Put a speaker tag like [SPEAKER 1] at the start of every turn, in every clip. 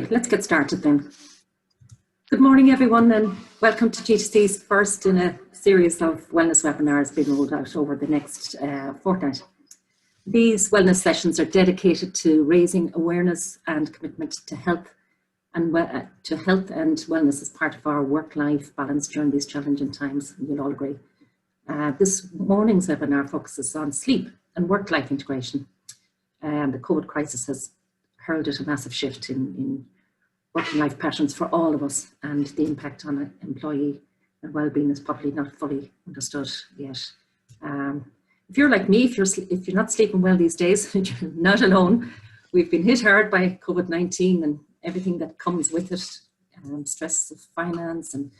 [SPEAKER 1] let's get started then. Good morning, everyone, and welcome to GTC's first in a series of wellness webinars being rolled out over the next fortnight. These wellness sessions are dedicated to raising awareness and commitment to health and wellness as part of our work-life balance during these challenging times. You'll all agree. This morning's webinar focuses on sleep and work-life integration. The COVID crisis has heralded a massive shift in working life patterns for all of us, and the impact on employee and well-being is probably not fully understood yet. If you're like me, if you're not sleeping well these days, you're not alone. We've been hit hard by COVID-19 and everything that comes with it, stress of finance and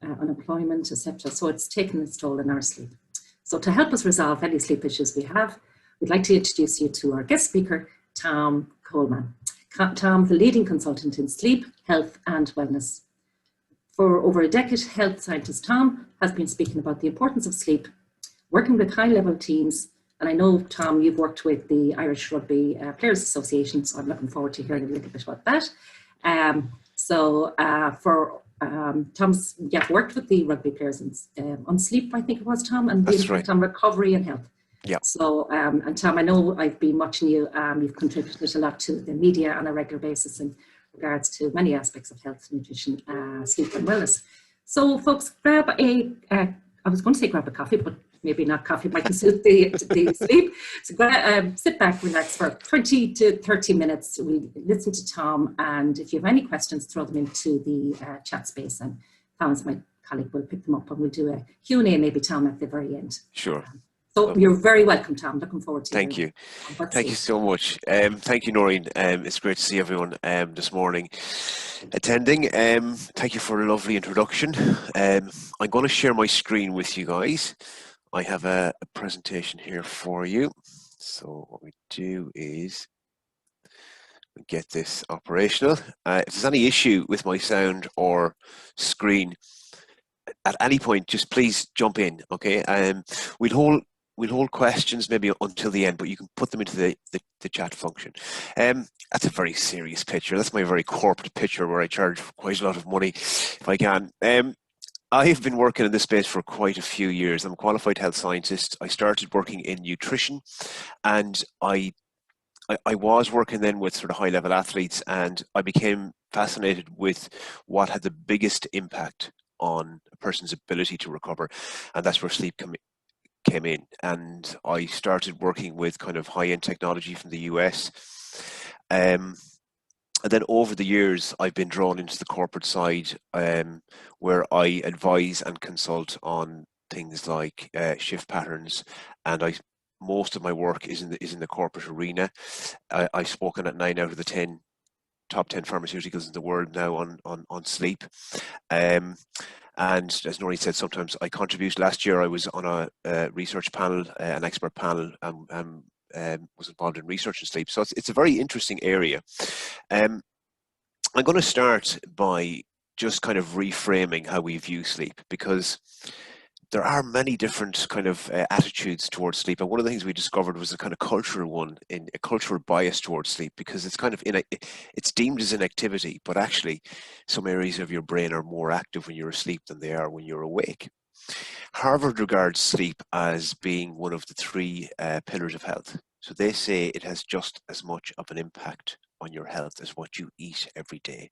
[SPEAKER 1] unemployment, etc. So it's taken its toll on our sleep. So to help us resolve any sleep issues we have, we'd like to introduce you to our guest speaker, Tom Coleman. Tom, the leading consultant in sleep, health and wellness. For over a decade, health scientist Tom has been speaking about the importance of sleep, working with high-level teams, and I know, Tom, you've worked with the Irish Rugby Players Association, so I'm looking forward to hearing a little bit about that. Tom's worked with the rugby players on sleep, I think it was, Tom, and the impact on recovery and health.
[SPEAKER 2] Yeah.
[SPEAKER 1] So, and Tom, I know I've been watching you. You've contributed a lot to the media on a regular basis in regards to many aspects of health, nutrition, sleep and wellness. So, folks, grab a, I was going to say grab a coffee, but maybe not coffee, might suit the sleep. So sit back, relax for 20 to 30 minutes. We listen to Tom, and if you have any questions, throw them into the chat space, and Tom, my colleague, will pick them up, and we'll do a Q&A maybe, Tom, at the very end.
[SPEAKER 2] Sure.
[SPEAKER 1] So you're very welcome, Tom. Looking forward to it.
[SPEAKER 2] Thank you. Thank you so much. Thank you, Noreen. It's great to see everyone this morning attending. Thank you for a lovely introduction. I'm going to share my screen with you guys. I have a presentation here for you. So what we do is we get this operational. If there's any issue with my sound or screen at any point, just please jump in, okay? We'll hold questions maybe until the end, but you can put them into the chat function. That's a very serious picture. That's my very corporate picture where I charge quite a lot of money if I can. I have been working in this space for quite a few years. I'm a qualified health scientist. I started working in nutrition, and I was working then with sort of high-level athletes, and I became fascinated with what had the biggest impact on a person's ability to recover, and that's where sleep came in. And I started working with kind of high-end technology from the US. And then over the years, I've been drawn into the corporate side, where I advise and consult on things like shift patterns, and most of my work is in the corporate arena. I've spoken at 9 out of the top 10 pharmaceuticals in the world now on sleep. And as Noreen said, sometimes I contribute. Last year I was on a research panel, an expert panel, was involved in research in sleep. So it's a very interesting area. I'm going to start by just kind of reframing how we view sleep, because there are many different kind of attitudes towards sleep, and one of the things we discovered was a kind of cultural one, in a cultural bias towards sleep, because it's kind of it's deemed as an activity, but actually some areas of your brain are more active when you're asleep than they are when you're awake. Harvard regards sleep as being one of the three pillars of health. So they say it has just as much of an impact on your health as what you eat every day.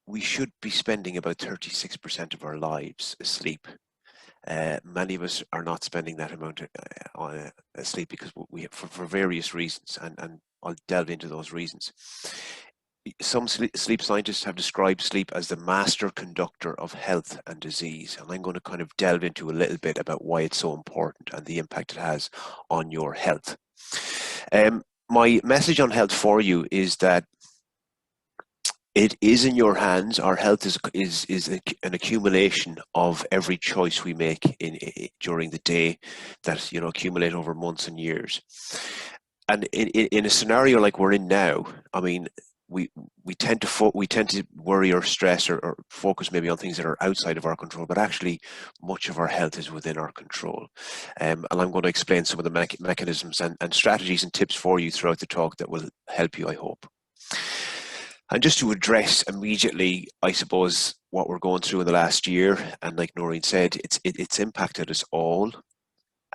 [SPEAKER 2] We should be spending about 36% of our lives asleep. Many of us are not spending that amount on sleep because for various reasons, and I'll delve into those reasons. Some sleep scientists have described sleep as the master conductor of health and disease, and I'm going to kind of delve into a little bit about why it's so important and the impact it has on your health. My message on health for you is that it is in your hands. Our health is an accumulation of every choice we make during the day that accumulate over months and years. And in a scenario like we're in now, I mean, we tend to worry or stress or focus maybe on things that are outside of our control, but actually much of our health is within our control. And I'm going to explain some of the mechanisms and strategies and tips for you throughout the talk that will help you, I hope. And just to address immediately, I suppose, what we're going through in the last year, and like Noreen said, it's impacted us all,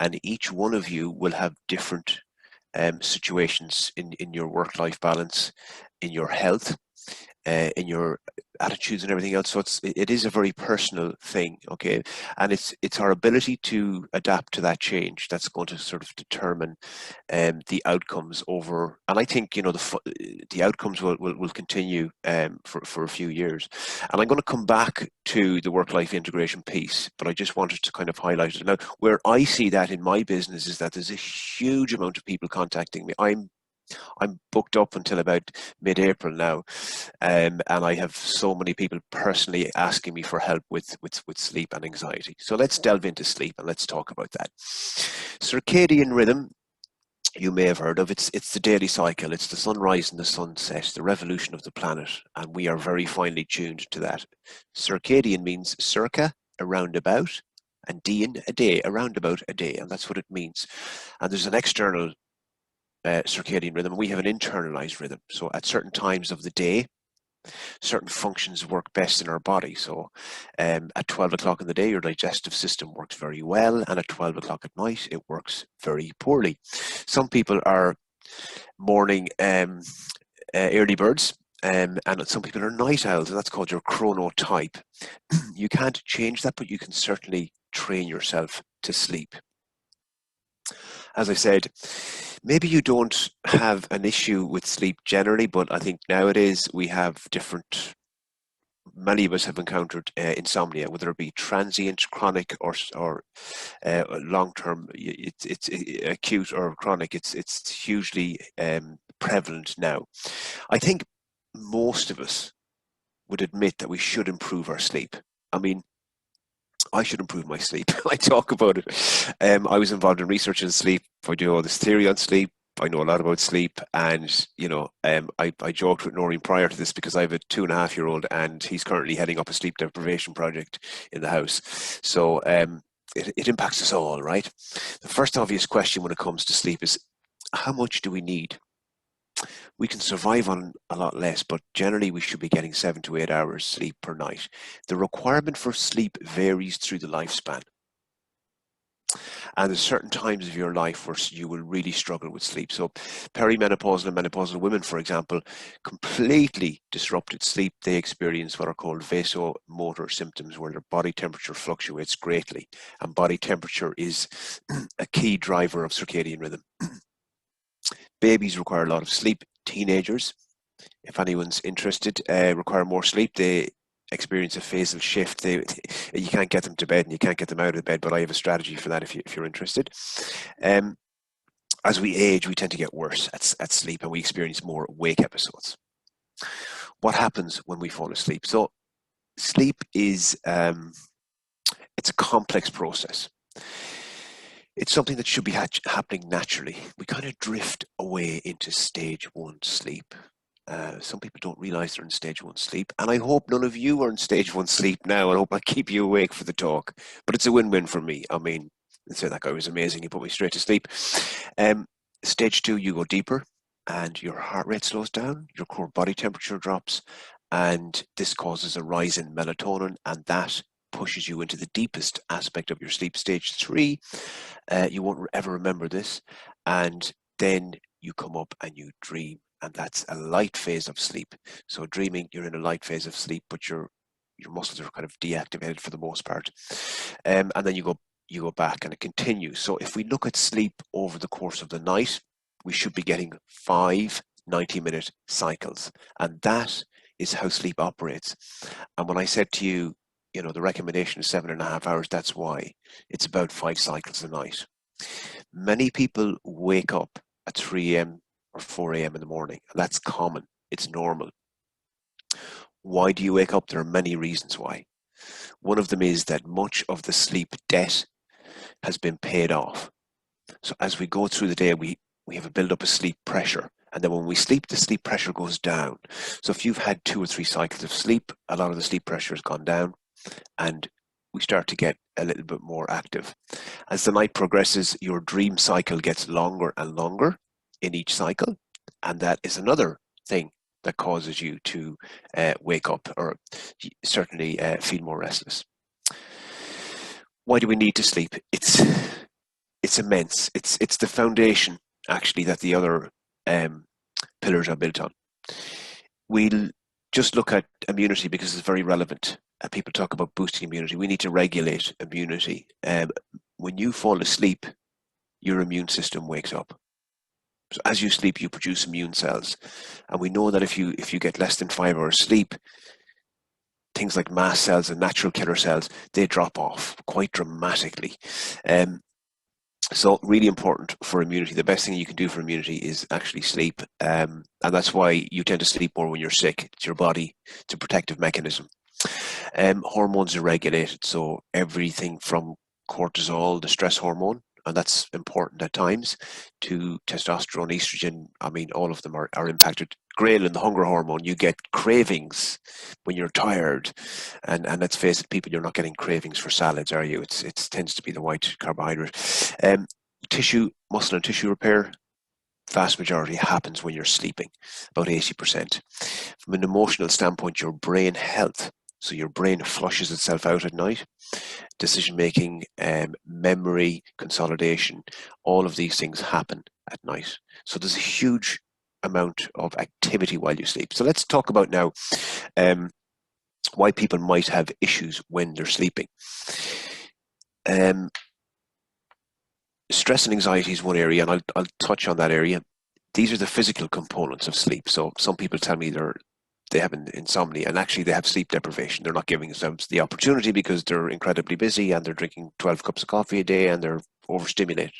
[SPEAKER 2] and each one of you will have different situations in your work-life balance, in your health, in your attitudes and everything else. So it is a very personal thing, okay? And it's our ability to adapt to that change that's going to sort of determine the outcomes over. And I think, you know, the outcomes will continue for a few years. And I'm going to come back to the work-life integration piece, but I just wanted to kind of highlight it. Now, where I see that in my business is that there's a huge amount of people contacting me. I'm booked up until about mid-April now, and I have so many people personally asking me for help with sleep and anxiety. So let's delve into sleep and let's talk about that. Circadian rhythm, you may have heard of. It's the daily cycle. It's the sunrise and the sunset, the revolution of the planet, and we are very finely tuned to that. Circadian means circa, around about, and dian, a day, around about a day, and that's what it means. And there's an external circadian rhythm. We have an internalized rhythm. So at certain times of the day, certain functions work best in our body. So at 12 o'clock in the day, your digestive system works very well, and at 12 o'clock at night, it works very poorly. Some people are morning early birds, and some people are night owls, and that's called your chronotype. You can't change that, but you can certainly train yourself to sleep. As I said, maybe you don't have an issue with sleep generally, but I think nowadays we have many of us have encountered insomnia, whether it be transient, chronic, or long-term. It's acute or chronic. It's hugely prevalent now. I think most of us would admit that we should improve our sleep. I mean, I should improve my sleep. I talk about it. I was involved in research in sleep. I do all this theory on sleep. I know a lot about sleep, and you know, I joked with Noreen prior to this because I have a 2.5-year-old, and he's currently heading up a sleep deprivation project in the house. So it impacts us all, right? The first obvious question when it comes to sleep is, how much do we need? We can survive on a lot less, but generally we should be getting 7 to 8 hours sleep per night. The requirement for sleep varies through the lifespan. And there's certain times of your life where you will really struggle with sleep. So perimenopausal and menopausal women, for example, completely disrupted sleep. They experience what are called vasomotor symptoms, where their body temperature fluctuates greatly. And body temperature is a key driver of circadian rhythm. Babies require a lot of sleep. Teenagers, if anyone's interested, require more sleep. They experience a phasal shift. You can't get them to bed and you can't get them out of bed, but I have a strategy for that if you're interested. As we age, we tend to get worse at sleep, and we experience more wake episodes. What happens when we fall asleep? So sleep is it's a complex process. It's something that should be happening naturally. We kind of drift away into stage 1 sleep. Some people don't realize they're in stage 1 sleep, and I hope none of you are in stage 1 sleep now. I hope I keep you awake for the talk, but it's a win-win for me. I mean, say that guy was amazing. He put me straight to sleep. Stage 2, you go deeper, and your heart rate slows down, your core body temperature drops, and this causes a rise in melatonin, and that pushes you into the deepest aspect of your sleep. Stage 3, you won't ever remember this, and then you come up and you dream, and that's a light phase of sleep. So dreaming, you're in a light phase of sleep, but your muscles are kind of deactivated for the most part, and then you go back, and it continues. So if we look at sleep over the course of the night, we should be getting 5 90-minute cycles, and that is how sleep operates. And when I said to you, you know, the recommendation is 7.5 hours, that's why. It's about 5 cycles a night. Many people wake up at 3 a.m. or 4 a.m. in the morning. That's common. It's normal. Why do you wake up? There are many reasons why. One of them is that much of the sleep debt has been paid off. So as we go through the day, we have a build-up of sleep pressure. And then when we sleep, the sleep pressure goes down. So if you've had 2 or 3 cycles of sleep, a lot of the sleep pressure has gone down, and we start to get a little bit more active. As the night progresses, your dream cycle gets longer and longer in each cycle, and that is another thing that causes you to wake up or certainly feel more restless. Why do we need to sleep? It's immense. It's the foundation actually that the other pillars are built on. We'll just look at immunity because it's very relevant. People talk about boosting immunity. We need to regulate immunity. When you fall asleep, your immune system wakes up. So as you sleep, you produce immune cells, and we know that if you get less than 5 hours sleep, things like mast cells and natural killer cells, they drop off quite dramatically. So really important for immunity. The best thing you can do for immunity is actually sleep, and that's why you tend to sleep more when you're sick. It's your body, it's a protective mechanism. Hormones are regulated, so everything from cortisol, the stress hormone, and that's important at times, to testosterone, estrogen. I mean, all of them are impacted. Ghrelin, the hunger hormone, you get cravings when you're tired, and let's face it, people, you're not getting cravings for salads, are you? It tends to be the white carbohydrate. Tissue, muscle and tissue repair, vast majority happens when you're sleeping, about 80%. From an emotional standpoint, your brain health, so your brain flushes itself out at night. Decision making, memory, consolidation, all of these things happen at night. So there's a huge amount of activity while you sleep. So let's talk about now why people might have issues when they're sleeping. Stress and anxiety is one area, and I'll touch on that area. These are the physical components of sleep. So some people tell me they have insomnia, and actually they have sleep deprivation. They're not giving themselves the opportunity because they're incredibly busy and they're drinking 12 cups of coffee a day and they're overstimulated.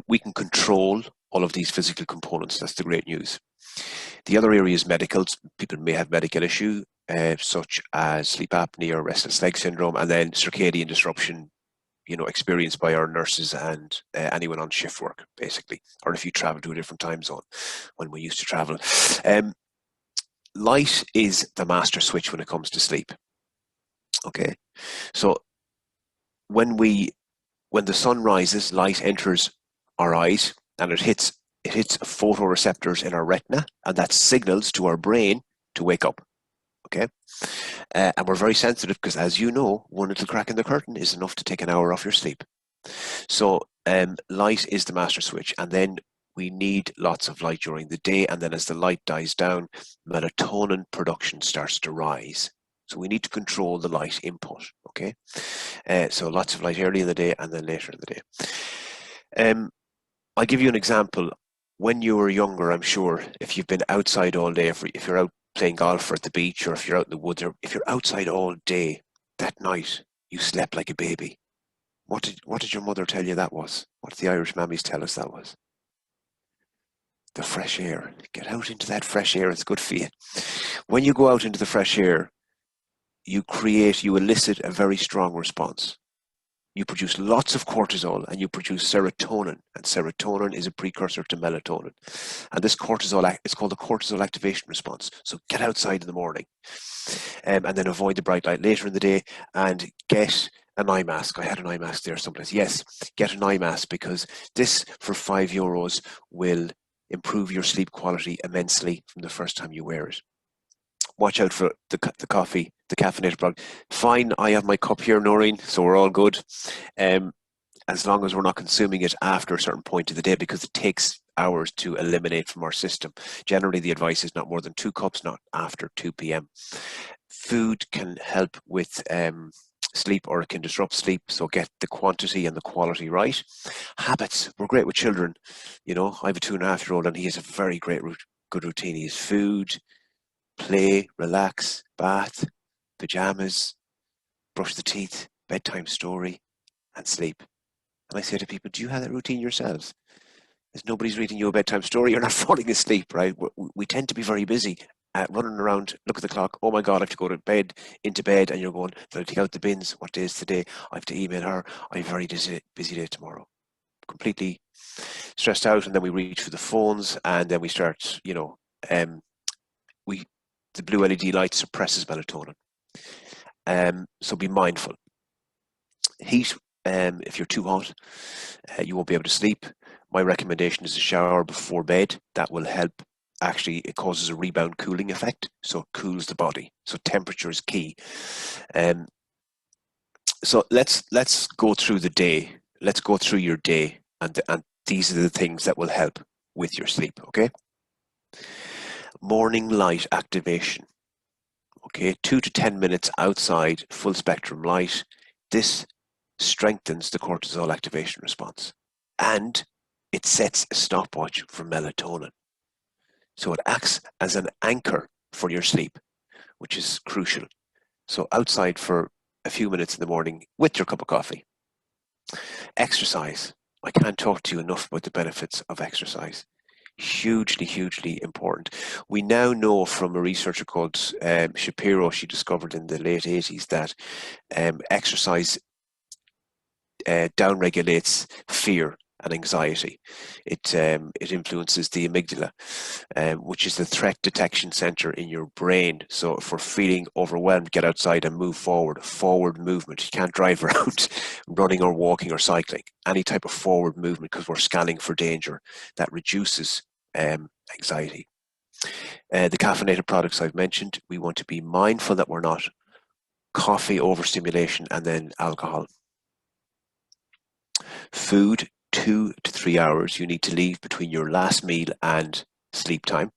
[SPEAKER 2] We can control all of these physical components. That's the great news. The other area is medical. People may have medical issues such as sleep apnea or restless leg syndrome, and then circadian disruption, experienced by our nurses and anyone on shift work, basically, or if you travel to a different time zone when we used to travel. Light is the master switch when it comes to sleep. Okay, so when the sun rises, light enters our eyes and it hits photoreceptors in our retina, and that signals to our brain to wake up. Okay, and we're very sensitive because, as you know, one little crack in the curtain is enough to take an hour off your sleep. So light is the master switch, and then we need lots of light during the day, and then as the light dies down, melatonin production starts to rise. So we need to control the light input, okay? So lots of light early in the day and then later in the day. I'll give you an example. When you were younger, I'm sure, if you've been outside all day, if you're out playing golf or at the beach, or if you're out in the woods, or if you're outside all day, that night you slept like a baby. What did your mother tell you that was? What did the Irish mammies tell us that was? The fresh air. Get out into that fresh air. It's good for you. When you go out into the fresh air, you elicit a very strong response. You produce lots of cortisol and you produce serotonin, and serotonin is a precursor to melatonin. And this cortisol, it's called the cortisol activation response. So get outside in the morning, and then avoid the bright light later in the day, and get an eye mask. I had an eye mask there someplace. Yes, get an eye mask, because this for €5 will improve your sleep quality immensely from the first time you wear it. Watch out for the coffee, the caffeinated product. Fine, I have my cup here, Noreen, so we're all good. As long as we're not consuming it after a certain point of the day, because it takes hours to eliminate from our system. Generally, the advice is not more than 2 cups, not after 2 p.m. Food can help with sleep, or it can disrupt sleep, so get the quantity and the quality right. Habits, we're great with children. I have a 2.5-year-old and he has a very good routine. He has food, play, relax, bath, pajamas, brush the teeth, bedtime story, and sleep. And I say to people, do you have that routine yourselves? If nobody's reading you a bedtime story, you're not falling asleep, right? We tend to be very busy, running around, look at the clock, oh my God, I have to go to bed, into bed, and you're going, did I take out the bins? What day is today? I have to email her. I have a very busy day tomorrow. Completely stressed out, and then we reach for the phones, and then we start, the blue LED light suppresses melatonin. So be mindful. Heat, if you're too hot, you won't be able to sleep. My recommendation is a shower before bed. That will help actually it causes a rebound cooling effect, so it cools the body. So temperature is key. So let's go through the day. Let's go through your day, and these are the things that will help with your sleep. Okay. Morning light activation. Okay, 2 to 10 minutes outside full spectrum light. This strengthens the cortisol activation response, and it sets a stopwatch for melatonin. So it acts as an anchor for your sleep, which is crucial. So outside for a few minutes in the morning with your cup of coffee. Exercise. I can't talk to you enough about the benefits of exercise. Hugely, hugely important. We now know from a researcher called Shapiro, she discovered in the late 80s that exercise downregulates fear and anxiety. It influences the amygdala, which is the threat detection center in your brain. So if we're feeling overwhelmed, get outside and move forward. Forward movement. You can't drive around running or walking or cycling. Any type of forward movement, because we're scanning for danger. That reduces anxiety. The caffeinated products I've mentioned, we want to be mindful that we're not coffee overstimulation and then alcohol. Food, 2 to 3 hours you need to leave between your last meal and sleep time.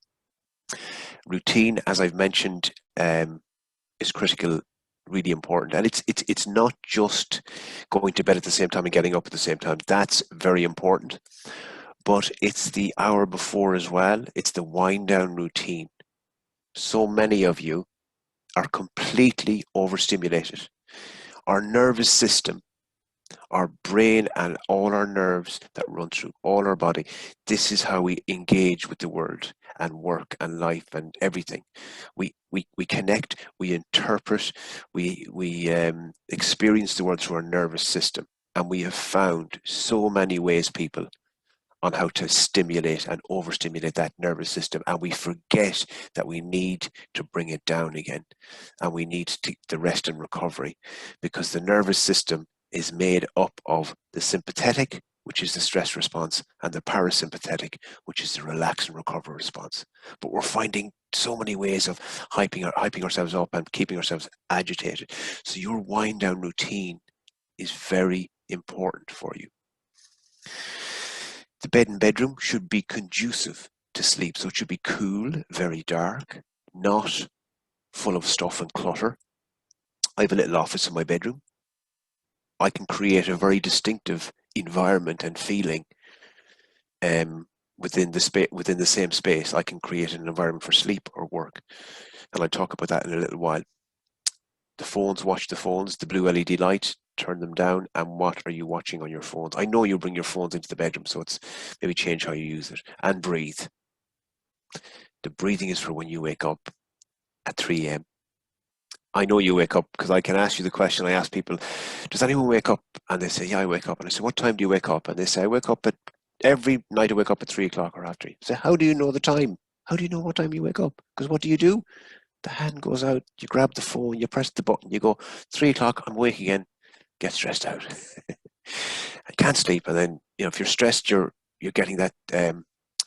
[SPEAKER 2] Routine, as I've mentioned, is critical, really important. And it's not just going to bed at the same time and getting up at the same time. That's very important. But it's the hour before as well. It's the wind down routine. So many of you are completely overstimulated. Our nervous system, our brain and all our nerves that run through all our body, this is how we engage with the world and work and life and everything. We connect, we interpret, we experience the world through our nervous system. And we have found so many ways, people, on how to stimulate and overstimulate that nervous system, and we forget that we need to bring it down again, and we need to the rest and recovery, because the nervous system is made up of the sympathetic, which is the stress response, and the parasympathetic, which is the relax and recover response. But we're finding so many ways of hyping ourselves up and keeping ourselves agitated. So your wind down routine is very important for you. The bed and bedroom should be conducive to sleep. So it should be cool, very dark, not full of stuff and clutter. I have a little office in my bedroom. I can create a very distinctive environment and feeling within the same space. I can create an environment for sleep or work. And I'll talk about that in a little while. The phones, watch the phones, the blue LED light, turn them down. And what are you watching on your phones? I know you bring your phones into the bedroom, so it's maybe change how you use it. And breathe. The breathing is for when you wake up at 3 a.m. I know you wake up because I can ask you the question. I ask people, does anyone wake up? And they say, yeah, I wake up. And I say, what time do you wake up? And they say, I wake up at every night. I wake up at 3 o'clock or after. I say, how do you know the time? How do you know what time you wake up? Because what do? The hand goes out, you grab the phone, you press the button, you go, 3 o'clock, I'm awake again, get stressed out. I can't sleep. And then, if you're stressed, you're getting that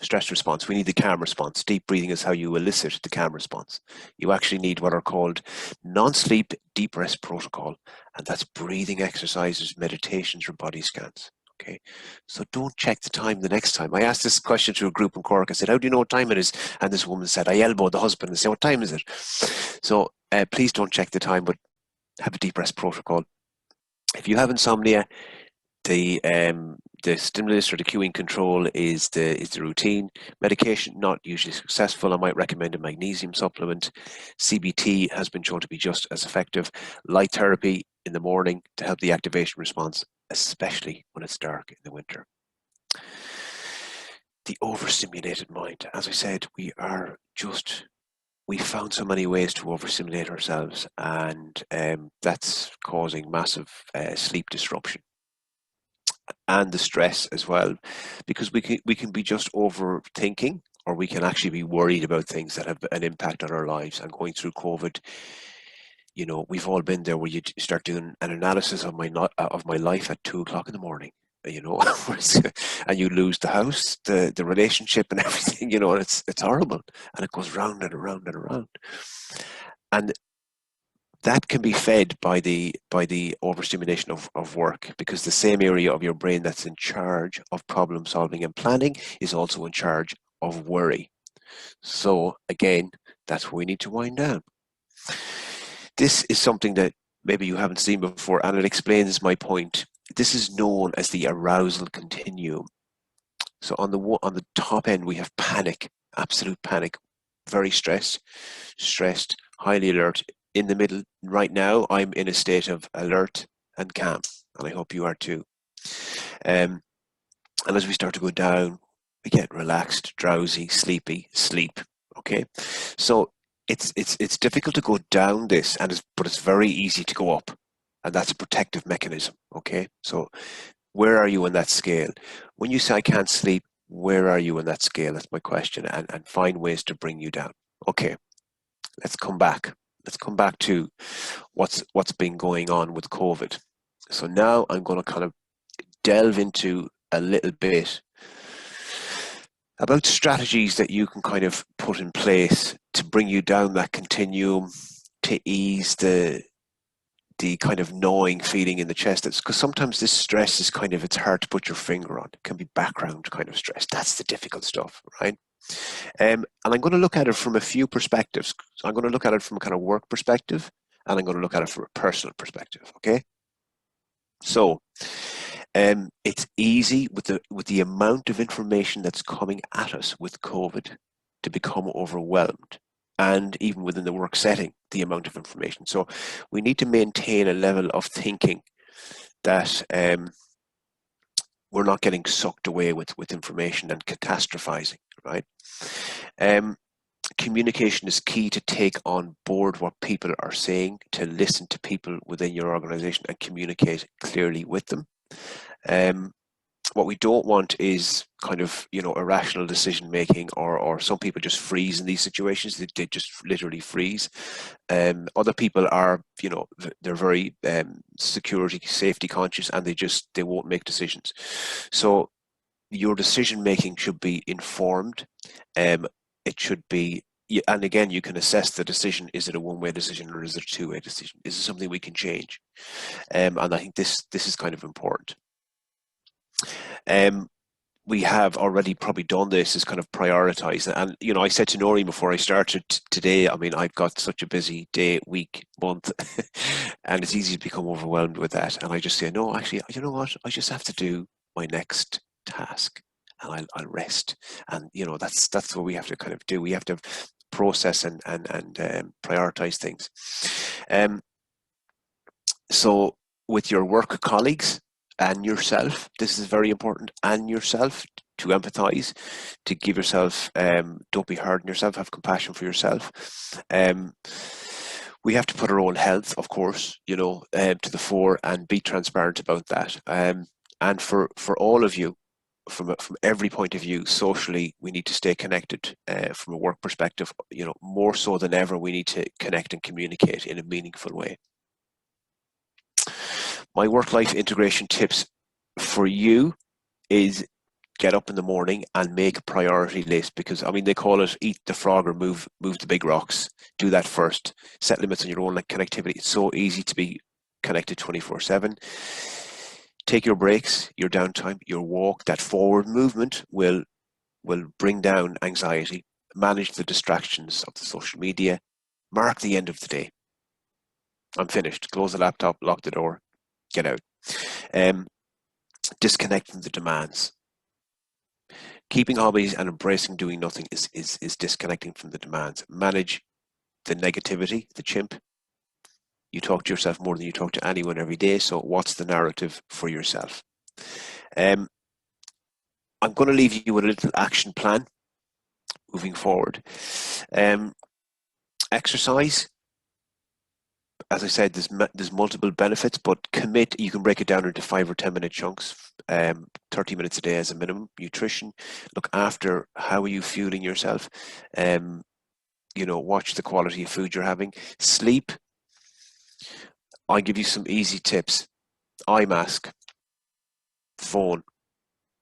[SPEAKER 2] stress response. We need the calm response. Deep breathing is how you elicit the calm response. You actually need what are called non-sleep deep rest protocol, and that's breathing exercises, meditations, or body scans. Okay, so don't check the time the next time. I asked this question to a group in Cork. I said, how do you know what time it is? And this woman said, I elbowed the husband and said, what time is it? So please don't check the time, but have a deep rest protocol. If you have insomnia, the stimulus or the cueing control is the routine. Medication, not usually successful. I might recommend a magnesium supplement. CBT has been shown to be just as effective. Light therapy in the morning to help the activation response, especially when it's dark in the winter. The overstimulated mind. As I said, we found so many ways to overstimulate ourselves, and that's causing massive sleep disruption. And the stress as well, because we can be just overthinking, or we can actually be worried about things that have an impact on our lives. And going through COVID, we've all been there, where you start doing an analysis of my life at 2 o'clock in the morning. you know, and you lose the house, the relationship and everything, you know, and it's horrible, and it goes round and around and around. And that can be fed by the overstimulation of work, because the same area of your brain that's in charge of problem solving and planning is also in charge of worry. So again, that's where we need to wind down. This is something that maybe you haven't seen before, and it explains my point. This is known as the arousal continuum. So on the top end, we have panic, absolute panic, very stressed, highly alert. In the middle, right now, I'm in a state of alert and calm, and I hope you are too. And as we start to go down, we get relaxed, drowsy, sleepy, sleep. Okay, so it's difficult to go down this, but it's very easy to go up, and that's a protective mechanism. Okay, so where are you on that scale? When you say I can't sleep, where are you on that scale? That's my question, and find ways to bring you down. Okay, let's come back. Let's come back to what's been going on with COVID. So now I'm going to kind of delve into a little bit about strategies that you can kind of put in place to bring you down that continuum, to ease the kind of gnawing feeling in the chest. It's because sometimes this stress is kind of, it's hard to put your finger on. It can be background kind of stress. That's the difficult stuff, right? And I'm going to look at it from a few perspectives. So I'm going to look at it from a kind of work perspective, and I'm going to look at it from a personal perspective. Okay. So, it's easy with the amount of information that's coming at us with COVID to become overwhelmed, and even within the work setting, the amount of information. So, we need to maintain a level of thinking that we're not getting sucked away with information and catastrophizing, right? Communication is key to take on board what people are saying, to listen to people within your organization and communicate clearly with them. What we don't want is kind of, you know, irrational decision making, or some people just freeze in these situations. They just literally freeze. Other people are, you know, they're very security, safety conscious, and they won't make decisions. So your decision making should be informed. It should be, and again, you can assess the decision. Is it a one-way decision, or is it a two-way decision? Is it something we can change? And I think this is kind of important. We have already probably done this, is kind of prioritize. And, you know, I said to Noreen before I started today, I mean, I've got such a busy day, week, month, and it's easy to become overwhelmed with that. And I just say, no, actually, you know what? I just have to do my next task, and I'll rest. And, you know, that's what we have to kind of do. We have to process and prioritize things. So with your work colleagues and yourself, this is very important, and yourself, to empathize, to give yourself, don't be hard on yourself, have compassion for yourself. We have to put our own health, of course, you know, to the fore, and be transparent about that. And for all of you, from every point of view, socially, we need to stay connected. From a work perspective, you know, more so than ever, we need to connect and communicate in a meaningful way. My work-life integration tips for you is get up in the morning and make a priority list, because, I mean, they call it eat the frog or move the big rocks. Do that first. Set limits on your own connectivity. It's so easy to be connected 24/7. Take your breaks, your downtime, your walk. That forward movement will bring down anxiety. Manage the distractions of the social media. Mark the end of the day. I'm finished. Close the laptop, lock the door, get out. Disconnect from the demands. Keeping hobbies and embracing doing nothing is disconnecting from the demands. Manage the negativity, the chimp. You talk to yourself more than you talk to anyone every day. So what's the narrative for yourself? I'm going to leave you with a little action plan moving forward. Exercise. As I said, there's multiple benefits, but commit. You can break it down into 5 or 10 minute chunks, 30 minutes a day as a minimum. Nutrition, look after how are you fueling yourself. You know, watch the quality of food you're having. Sleep. I'll give you some easy tips. Eye mask, phone,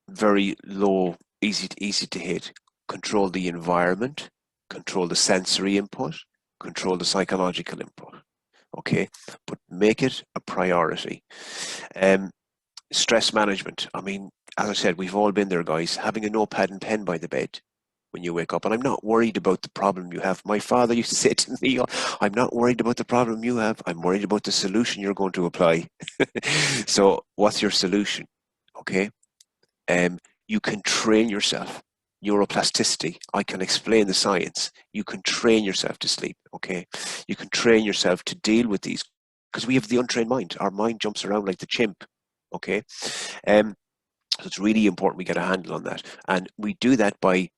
[SPEAKER 2] very low, easy to hit. Control the environment, control the sensory input, control the psychological input. Okay, but make it a priority. Stress management. I mean, as I said, we've all been there, guys. Having a notepad and pen by the bed when you wake up. And I'm not worried about the problem you have. My father used to say to me, I'm not worried about the problem you have. I'm worried about the solution you're going to apply. So what's your solution? Okay. You can train yourself. Neuroplasticity. I can explain the science. You can train yourself to sleep. Okay. You can train yourself to deal with these, because we have the untrained mind. Our mind jumps around like the chimp. Okay. So it's really important we get a handle on that. And we do that by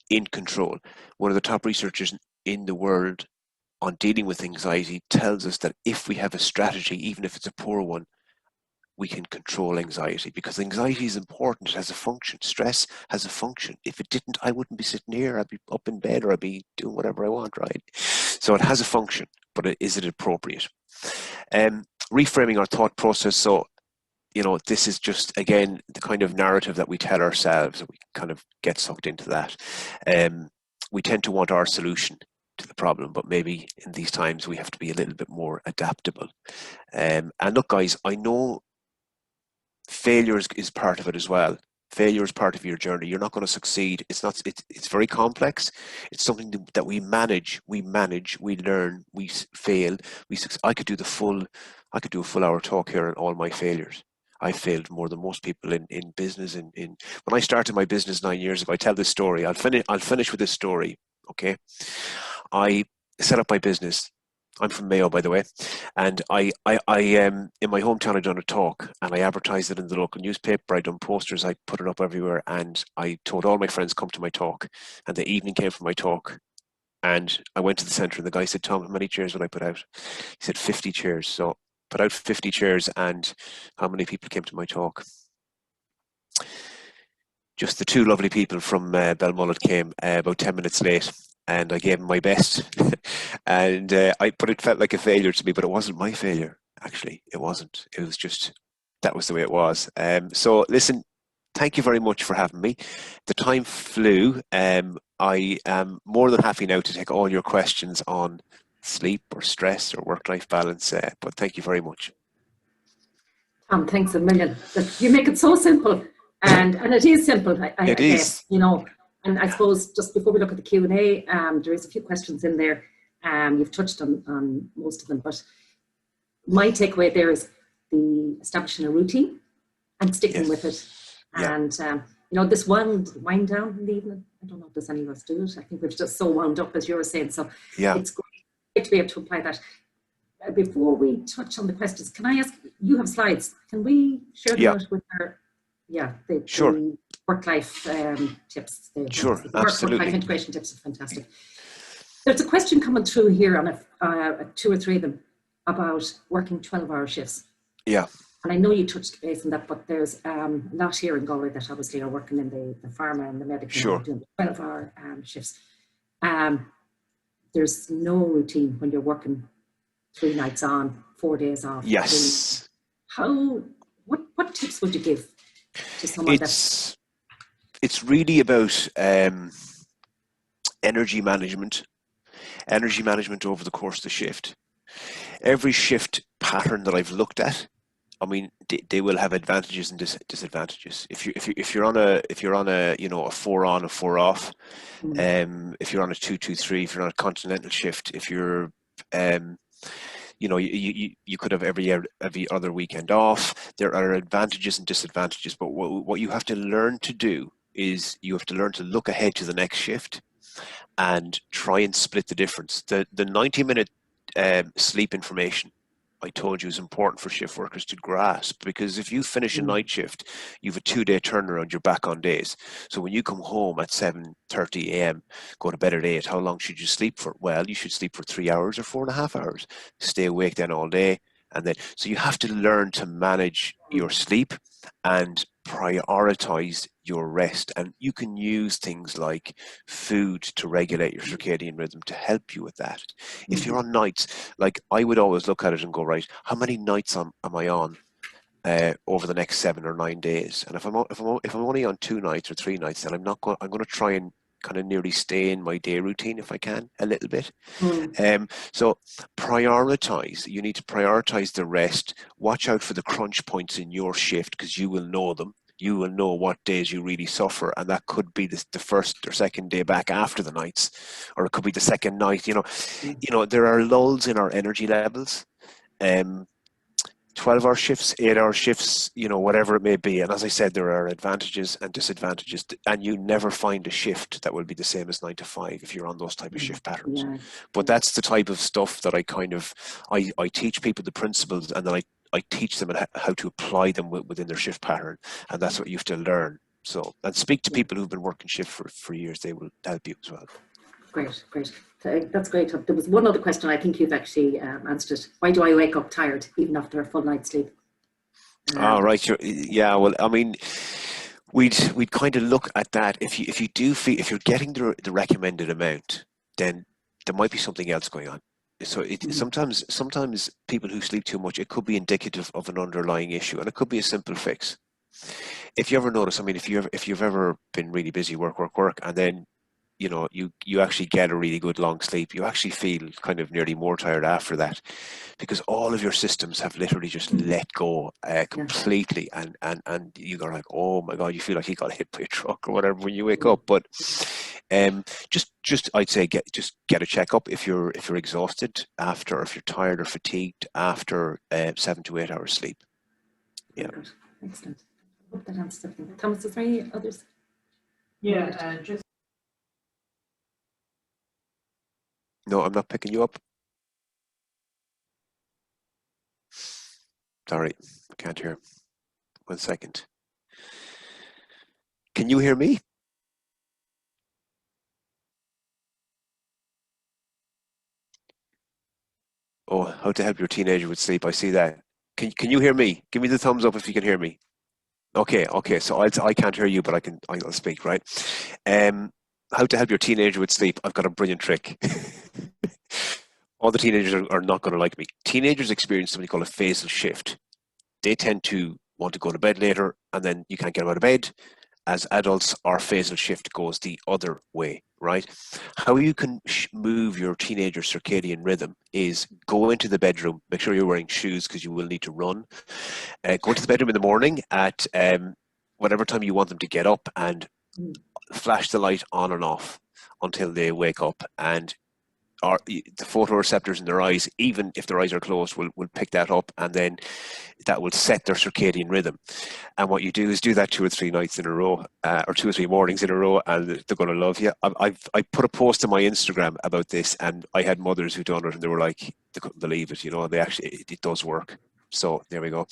[SPEAKER 2] in control. One of the top researchers in the world on dealing with anxiety tells us that if we have a strategy, even if it's a poor one, we can control anxiety, because anxiety is important. It has a function. Stress has a function. If it didn't, I wouldn't be sitting here. I'd be up in bed, or I'd be doing whatever I want, right? So it has a function, but is it appropriate? Reframing our thought process. So, this is just, again, the kind of narrative that we tell ourselves, and we kind of get sucked into that. We tend to want our solution to the problem, but maybe in these times we have to be a little bit more adaptable. And look, guys, I know failure is part of it as well. Failure is part of your journey. You're not going to succeed. It's very complex. It's something that we manage, we learn, we fail. I could do a full hour talk here on all my failures. I failed more than most people in business. When I started my business 9 years ago, I tell this story. I'll finish with this story. Okay. I set up my business. I'm from Mayo, by the way, and I in my hometown, I'd done a talk, and I advertised it in the local newspaper. I'd done posters, I put it up everywhere, and I told all my friends, come to my talk. And the evening came for my talk, and I went to the centre, and the guy said, Tom, how many chairs would I put out? He said 50 chairs. So put out 50 chairs, and how many people came to my talk? Just the two lovely people from Belmullet came about 10 minutes late. And I gave him my best, and but it felt like a failure to me. But it wasn't my failure, actually. It wasn't. It was just, that was the way it was. So listen, thank you very much for having me. The time flew. I am more than happy now to take all your questions on sleep or stress or work-life balance. But thank you very much.
[SPEAKER 1] Tom, thanks a million. You make it so simple, and it is simple. I guess, And I suppose just before we look at the Q&A, there is a few questions in there. You've touched on most of them, but my takeaway there is the establishing a routine and sticking with it. Yeah. And, this wind down in the evening, I don't know if there's any of us do it. I think we're just so wound up, as you were saying. So it's great to be able to apply that. Before we touch on the questions, can I ask, you have slides. Can we share them out with our...
[SPEAKER 2] Sure.
[SPEAKER 1] The work-life tips.
[SPEAKER 2] Sure, absolutely.
[SPEAKER 1] Work-life integration tips are fantastic. There's a question coming through here on two or three of them about working 12-hour shifts. Yeah. And I know you touched base on that, but there's a lot here in Galway that obviously are working in the pharma and the medical. Sure. Doing 12-hour shifts. There's no routine when you're working 3 nights on, 4 days off. Yes. What tips would you give to someone
[SPEAKER 2] it's really about energy management over the course of the shift. Every shift pattern that I've looked at, I mean, they will have advantages and disadvantages. If you're on a a 4 on, a 4 off, if you're on a 2-2-3, if you're on a continental shift, if you're you could have every other weekend off. There are advantages and disadvantages, but what you have to learn to do is you have to learn to look ahead to the next shift and try and split the difference. The 90-minute sleep information I told you is important for shift workers to grasp, because if you finish a night shift, you have a 2-day turnaround, you're back on days. So when you come home at 7:30 a.m., go to bed at 8, how long should you sleep for? Well, you should sleep for 3 hours or 4.5 hours. Stay awake then all day. And then, so you have to learn to manage your sleep and prioritize your rest. And you can use things like food to regulate your circadian rhythm to help you with that. If you're on nights, like I would always look at it and go, right, how many nights am I on? over the next 7 or 9 days. And if I'm only on 2 nights or 3 nights, then I'm going to try and kind of nearly stay in my day routine if I can a little bit. So prioritize. You need to prioritize the rest. Watch out for the crunch points in your shift, because you will know them. You will know what days you really suffer, and that could be the first or second day back after the nights, or it could be the second night. You know, there are lulls in our energy levels. 12-hour shifts, 8-hour shifts, you know, whatever it may be. And as I said, there are advantages and disadvantages, and you never find a shift that will be the same as 9 to 5 if you're on those type of shift patterns. But that's the type of stuff that I teach people the principles, and then I teach them how to apply them within their shift pattern. And that's what you have to learn. So, and speak to people who've been working shift for years. They will help you as well.
[SPEAKER 1] Great. That's great. There was one other question. I think you've actually answered it. Why do I wake up tired even after a full night's sleep?
[SPEAKER 2] Right. Yeah. Well, I mean, we'd kind of look at that. If you're getting the recommended amount, then there might be something else going on. So sometimes people who sleep too much, it could be indicative of an underlying issue, and it could be a simple fix. If you ever notice, I mean, if you've ever been really busy, work, and then you know, you actually get a really good long sleep, you actually feel kind of nearly more tired after that, because all of your systems have literally just let go completely, and you go like, oh my God, you feel like you got hit by a truck or whatever when you wake up. But just I'd say get a checkup if you're exhausted after, or if you're tired or fatigued after 7 to 8 hours sleep. Yeah.
[SPEAKER 1] Excellent. I hope that answers everything. Thomas, is there any others?
[SPEAKER 3] Yeah, just.
[SPEAKER 2] No, I'm not picking you up. Sorry, I can't hear. 1 second. Can you hear me? Oh, how to help your teenager with sleep. I see that. Can you hear me? Give me the thumbs up if you can hear me. Okay. So I can't hear you, but I'll speak, right? How to help your teenager with sleep. I've got a brilliant trick. All the teenagers are not going to like me. Teenagers experience something called a phasal shift. They tend to want to go to bed later, and then you can't get them out of bed. As adults, our phasal shift goes the other way, right? How you can move your teenager circadian rhythm is go into the bedroom, make sure you're wearing shoes because you will need to run. Go into the bedroom in the morning at whatever time you want them to get up, and flash the light on and off until they wake up, and the photoreceptors in their eyes, even if their eyes are closed, will pick that up, and then that will set their circadian rhythm. And what you do is do that 2 or 3 nights in a row, or 2 or 3 mornings in a row, and they're going to love you. I put a post on my Instagram about this, and I had mothers who done it, and they were like, they couldn't believe it. You know, it does work. So there we go.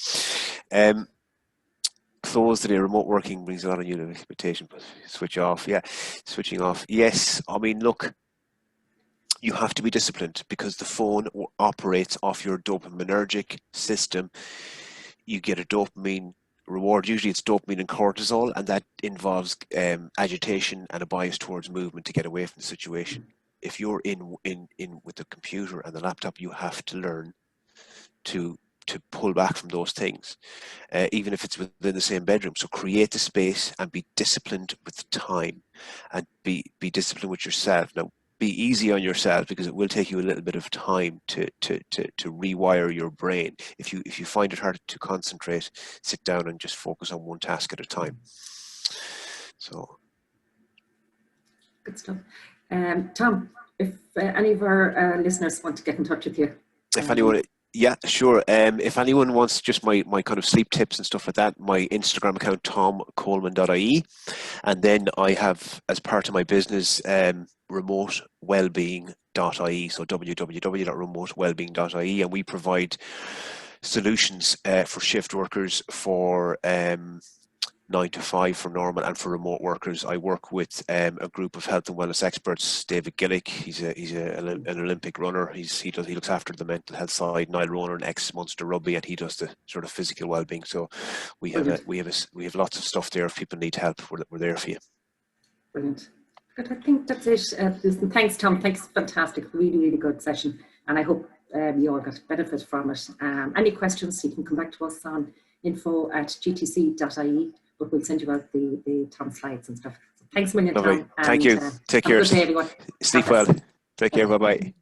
[SPEAKER 2] Close today. Remote working brings a lot of new expectation. But switch off. Yeah, switching off. Yes, I mean, look. You have to be disciplined, because the phone operates off your dopaminergic system. You get a dopamine reward. Usually it's dopamine and cortisol, and that involves agitation and a bias towards movement to get away from the situation. If you're in with the computer and the laptop, you have to learn to pull back from those things, even if it's within the same bedroom. So create the space and be disciplined with time, and be disciplined with yourself. Now, be easy on yourself, because it will take you a little bit of time to rewire your brain. If you find it hard to concentrate, sit down and just focus on one task at a time. So
[SPEAKER 1] good stuff. Tom, if any of our listeners want to get in touch with you,
[SPEAKER 2] if anyone, yeah, sure. If anyone wants just my kind of sleep tips and stuff like that, my Instagram account, tomcoleman.ie, and then I have, as part of my business, remotewellbeing.ie, so www.remotewellbeing.ie, and we provide solutions for shift workers, for 9 to 5 for normal, and for remote workers. I work with a group of health and wellness experts. David Gillick, he's an Olympic runner. He looks after the mental health side. Niall Ronan, ex-Munster rugby, and he does the sort of physical well-being. So we have lots of stuff there. If people need help, we're there for you.
[SPEAKER 1] Brilliant. Good. I think that's it. Listen, thanks, Tom. Thanks. Fantastic. Really, really good session. And I hope you all got benefit from it. Any questions, you can come back to us on info@gtc.ie, but we'll send you out the Tom slides and stuff. So thanks a million,
[SPEAKER 2] Lovely.
[SPEAKER 1] Tom.
[SPEAKER 2] Thank you. Take
[SPEAKER 1] have
[SPEAKER 2] care.
[SPEAKER 1] a good day, everyone.
[SPEAKER 2] Sleep
[SPEAKER 1] God bless.
[SPEAKER 2] well. Take care. Bye-bye.